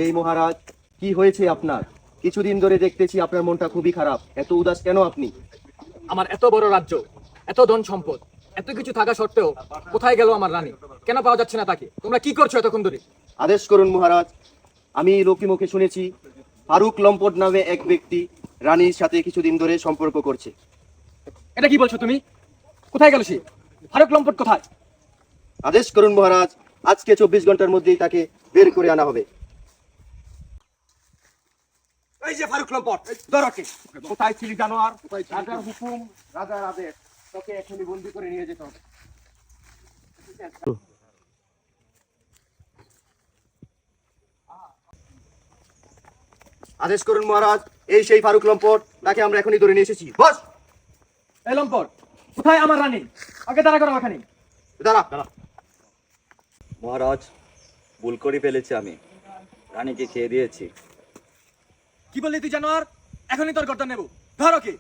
এই মহারাজ, কি হয়েছে আপনার? কিছুদিন ধরে দেখতেছি আপনার মনটা খুবই খারাপ। এত উদাস কেন আপনি? আমার এত বড় রাজ্য, এত ধন সম্পদ, এত কিছু থাকা সত্ত্বেও কোথায় গেল আমার রানী? কেন পাওয়া যাচ্ছে না তাকে? তোমরা কি করছো এতক্ষণ ধরে? আদেশ করুন মহারাজ। আমি লোকে মুখে শুনেছি ফারুক লম্পট নামে এক ব্যক্তি রানীর সাথে কিছুদিন ধরে সম্পর্ক করছে। এটা কি বলছো তুমি? কোথায় গেল সে? ফারুক লম্পট কোথায়? আদেশ করুন মহারাজ, আজকে 24 ঘন্টার মধ্যেই তাকে বের করে আনা হবে। এই যে ফারুক লম্পট, ধরকে। কোথায় ছিলি জানোয়ার? রাজার হুকুম, রাজার আদেশ, তোকে এখনই বন্দি করে নিয়ে যেতে হবে। আদেশ করুন মহারাজ, এই সেই ফারুক লম্পট, তাকে আমরা এখনই ধরে নিয়ে এসেছি। বস। এই লম্পট, কোথায় আমার রানী? আগে দাঁড়া করো এখানে। দাঁড়া দাঁড়া। মহারাজ, ভুল করে ফেলেছি আমি, রানীকে খেয়ে দিয়েছি। কি বললি তুই জানোয়ার? এখনই তোর গর্দন নেব। ধরকে।